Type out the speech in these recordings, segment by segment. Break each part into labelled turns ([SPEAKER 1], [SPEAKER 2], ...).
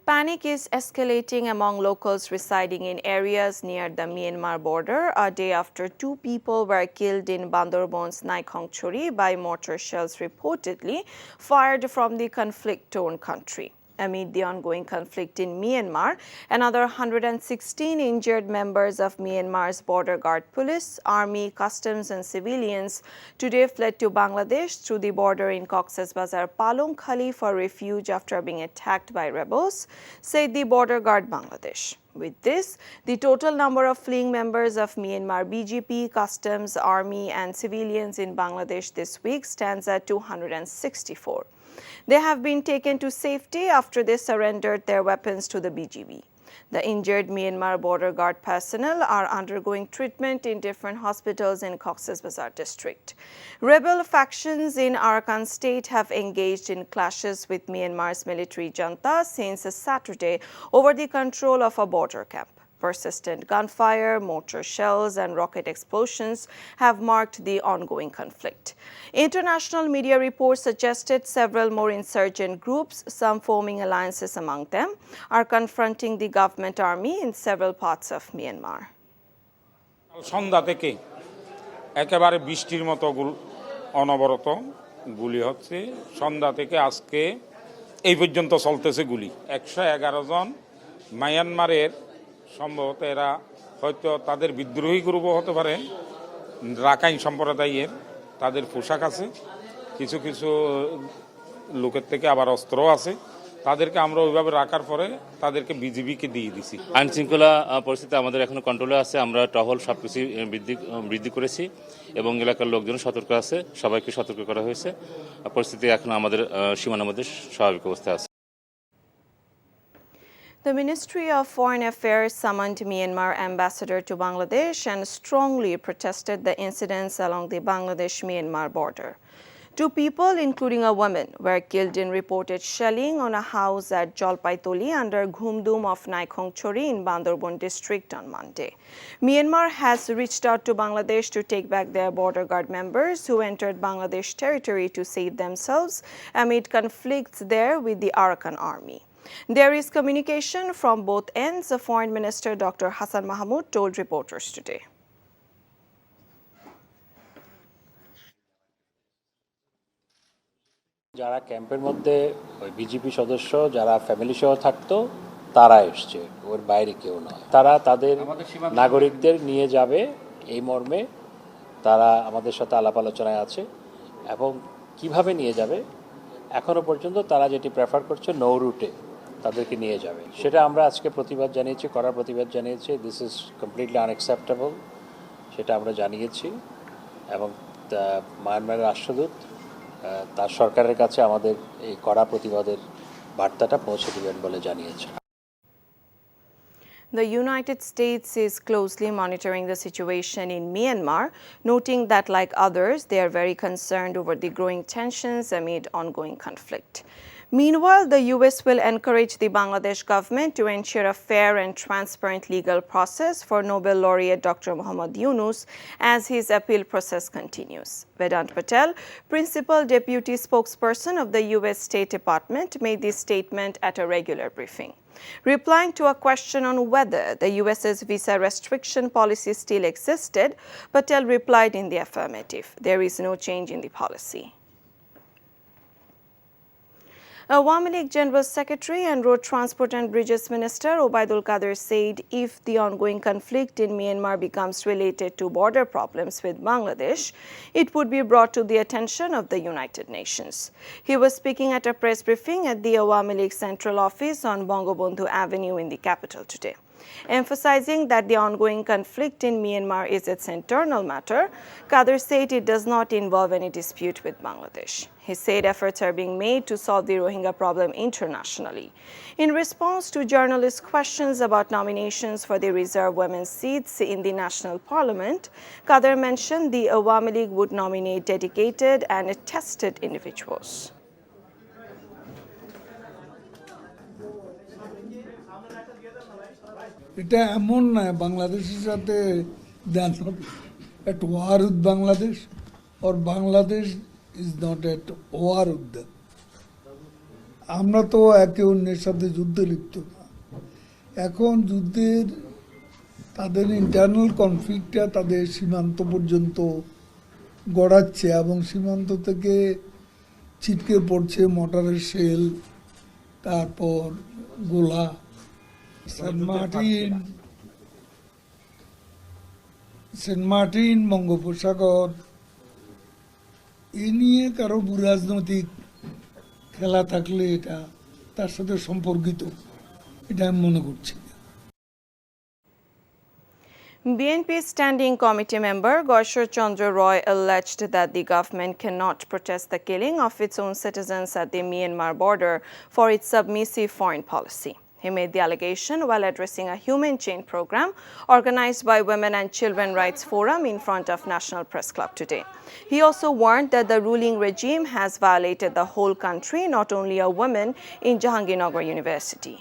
[SPEAKER 1] Panic is escalating among locals residing in areas near the Myanmar border a day after two people were killed in Bandarbon's Naikhongchori by mortar shells reportedly fired from the conflict-torn country. Amid the ongoing conflict in Myanmar, another 116 injured members of Myanmar's border guard police, army, customs and civilians today fled to Bangladesh through the border in Cox's Bazar Palong Khali for refuge after being attacked by rebels, said the border guard Bangladesh. With this, the total number of fleeing members of Myanmar BGP, customs, army and civilians in Bangladesh this week stands at 264. They have been taken to safety after they surrendered their weapons to the BGP. The injured Myanmar border guard personnel are undergoing treatment in different hospitals in Cox's Bazar district. Rebel factions in Arakan state have engaged in clashes with Myanmar's military junta since Saturday over the control of a border camp. Persistent gunfire, mortar shells and rocket explosions have marked the ongoing conflict. International media reports suggested several more insurgent groups, some forming alliances among them, are confronting the government army in several parts of Myanmar.
[SPEAKER 2] সন্ধ্যা থেকে একেবারে বৃষ্টির মতো অনবরত গুলি হচ্ছে সন্ধ্যা থেকে আজকে এই পর্যন্ত চলতেছে গুলি 111 জন মায়ানমারের সম্ভবত এরা হয়তো তাদের বিদ্রোহী গ্রুপও হতে পারে রাখাইন সম্প্রদায়ের তাদের পোশাক আছে কিছু কিছু লোকের থেকে আবার অস্ত্র আছে তাদেরকে আমরা ওইভাবে রাখার পরে তাদেরকে বিজিবিকে দিয়ে দিছি
[SPEAKER 3] আইনশৃঙ্খলা পরিস্থিতি আমাদের এখনো কন্ট্রোলে আছে আমরা টহল সবকিছু বৃদ্ধি করেছি এবং এলাকার লোকজন সতর্ক আছে সবাইকে সতর্ক করা হয়েছে পরিস্থিতি এখন আমাদের সীমানার মধ্যে স্বাভাবিক অবস্থায় আছে
[SPEAKER 1] The Ministry of Foreign Affairs summoned Myanmar ambassador to Bangladesh and strongly protested the incidents along the Bangladesh-Myanmar border. Two people, including a woman, were killed in reported shelling on a house at Jolpaitoli under Ghumdum of Naikhongchori in Bandarbon district on Monday. Myanmar has reached out to Bangladesh to take back their border guard members who entered Bangladesh territory to save themselves amid conflicts there with the Arakan army. There is communication from both ends, Foreign Minister Dr. Hassan Mahmud told reporters today.
[SPEAKER 4] যারা ক্যাম্পের মধ্যে ওই BJP সদস্য যারা family সহ থাকতো তারা এসছে ওর বাইরে কেউ নয় তারা তাদের নাগরিকদের নিয়ে যাবে এই মর্মে তারা আমাদের সাথে আলাপ আলোচনায় আছে এবং কিভাবে নিয়ে যাবে এখনো পর্যন্ত তারা যেটি প্রেফার করছে নৌ রুটে তাদেরকে নিয়ে যাবে সেটা আমরা আজকে প্রতিবাদ জানিয়েছি কড়া প্রতিবাদ জানিয়েছি দিস ইজ কমপ্লিটলি আনএক্সেপ্টেবল সেটা আমরা জানিয়েছি এবং মায়ানমারের রাষ্ট্রদূত তার সরকারের কাছে আমাদের এই কড়া প্রতিবাদের বার্তাটা পৌঁছে দিবেন বলে জানিয়েছে
[SPEAKER 1] The United States is closely monitoring the situation in Myanmar, noting that, like others, they are very concerned over the growing tensions amid ongoing conflict. Meanwhile, the U.S. will encourage the Bangladesh government to ensure a fair and transparent legal process for Nobel laureate Dr. Mohammad Yunus as his appeal process continues. Vedant Patel, principal deputy spokesperson of the U.S. State Department, made this statement at a regular briefing. Replying to a question on whether the U.S.'s visa restriction policy still existed, Patel replied in the affirmative. There is no change in the policy. Awami League General Secretary and Road Transport and Bridges Minister Obaidul Qadir said if the ongoing conflict in Myanmar becomes related to border problems with Bangladesh, it would be brought to the attention of the United Nations. He was speaking at a press briefing at the Awami League Central Office on Bangabandhu Avenue in the capital today. Emphasizing that the ongoing conflict in Myanmar is its internal matter, Qadir said it does not involve any dispute with Bangladesh. He said efforts are being made to solve the Rohingya problem internationally. In response to journalists' questions about nominations for the reserved women's seats in the National Parliament, Qadir mentioned the Awami League would nominate dedicated and tested individuals.
[SPEAKER 5] এটা এমন না বাংলাদেশের সাথে at war with Bangladesh or Bangladesh is not at war with them. আমরা তো একে অন্যের সাথে যুদ্ধে লিপ্ত না। এখন যুদ্ধের তাদের ইন্টারনাল কনফ্লিক্টটা তাদের সীমান্ত পর্যন্ত গড়াচ্ছে এবং সীমান্ত থেকে ছিটকে পড়ছে মর্টারের শেল, তারপর গোলা। সেন্ট মার্টিন, বঙ্গোপসাগর, এ নিয়ে কারো রাজনৈতিক খেলা থাকলে এটা তার সাথে সম্পর্কিত, এটা আমি মনে করছি।
[SPEAKER 1] BNP Standing Committee member Goishor Chandra Roy alleged that the government cannot protest the killing of its own citizens at the Myanmar border for its submissive foreign policy. He made the allegation while addressing a human chain program organized by Women and Children Rights Forum in front of National Press Club today. He also warned that the ruling regime has violated the whole country, not only a woman in Jahangirnagar University.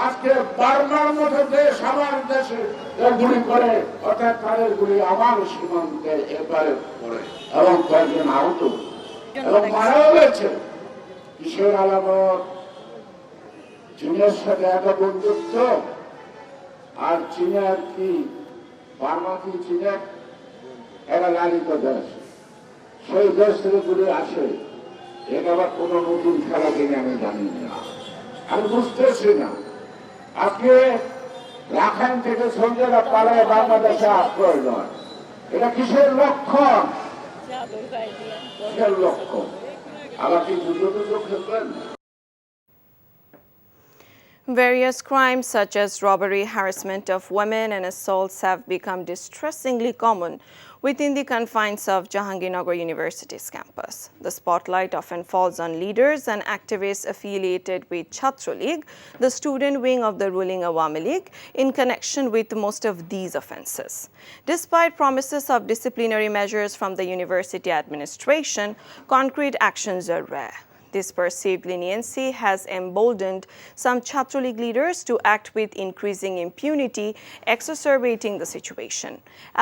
[SPEAKER 6] আজকে বার্মার মতো দেশ আমার দেশে গুলি করে, অর্থাৎ তাদের গুলি আমার সীমান্তে এবারে পড়ে এবং কয়েকজন আহত এবং মারাও গেছে। কিসের আলামত? চীনের সাথে এত বন্ধুত্ব। আর চীনের কি, বার্মা কি চীনের এরা লালিত দেশ, সেই দেশ থেকে গুলি আসে। এটা আবার কোন নতুন খেলা কিনে আমি জানি না, আমি বুঝতেছি না। আজকে রাখাইন থেকে সঞ্জয়রা পালায় বাংলাদেশে আশ্রয় নয়, এটা কিসের লক্ষণ? কিসের লক্ষণ? আবার কি যুদ্ধ খেলবেন?
[SPEAKER 1] Various crimes such as robbery, harassment of women and assaults have become distressingly common within the confines of Jahangirnagar University's campus. The spotlight often falls on leaders and activists affiliated with Chhatra League, the student wing of the ruling Awami League, in connection with most of these offences. Despite promises of disciplinary measures from the university administration, concrete actions are rare. This perceived leniency has emboldened some Chhatra League leaders to act with increasing impunity, exacerbating the situation.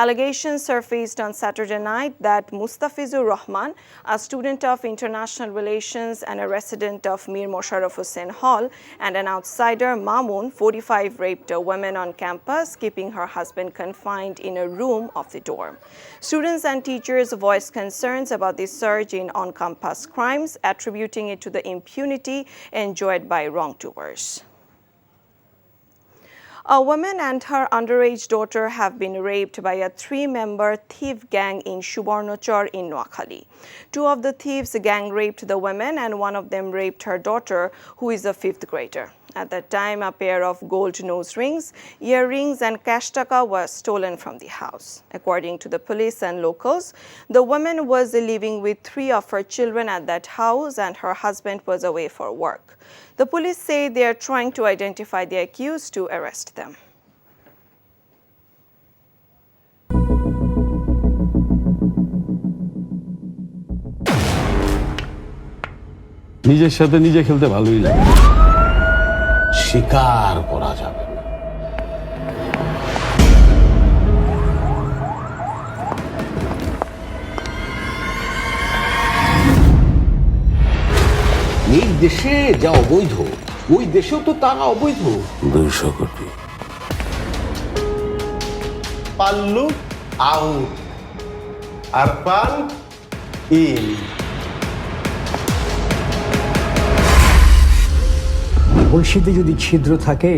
[SPEAKER 1] Allegations surfaced on Saturday night that Mustafizur Rahman, a student of international relations and a resident of Mir Mosharraf Hussain Hall, and an outsider, Mamoon, 45, raped a woman on campus, keeping her husband confined in a room of the dorm. Students and teachers voiced concerns about the surge in on-campus crimes, attributing it to the impunity enjoyed by wrongdoers. A woman and her underage daughter have been raped by a 3-member thief gang in Subarnochar in Noakhali. 2 of the thieves gang raped the women and one of them raped her daughter, who is a 5th grader. At that time, a pair of gold nose rings, earrings and cash taka was stolen from the house. According to the police and locals, the woman was living with 3 of her children at that house and her husband was away for work. The police say they are trying to identify the accused to arrest them.
[SPEAKER 7] নিজের সাথে নিজে খেলতে ভালোই লাগে।
[SPEAKER 8] শিকার করা যাবে না। এই দেশে যা অবৈধ, ওই দেশেও তো তারা অবৈধ। 200 কোটি
[SPEAKER 9] পাল্লু আউট আর পান ইন।
[SPEAKER 10] কলসিতে যদি ছিদ্র থাকে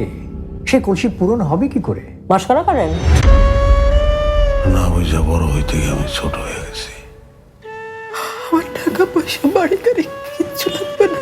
[SPEAKER 10] সে কলসি পূরণ হবে কি করে?
[SPEAKER 11] মশকরা করেন
[SPEAKER 8] না, বুঝা বড় হইতে গিয়ে আমি ছোট হয়ে গেছি।
[SPEAKER 11] আমার টাকা পয়সা বাড়ি গাড়ি কিচ্ছু লাগবে না।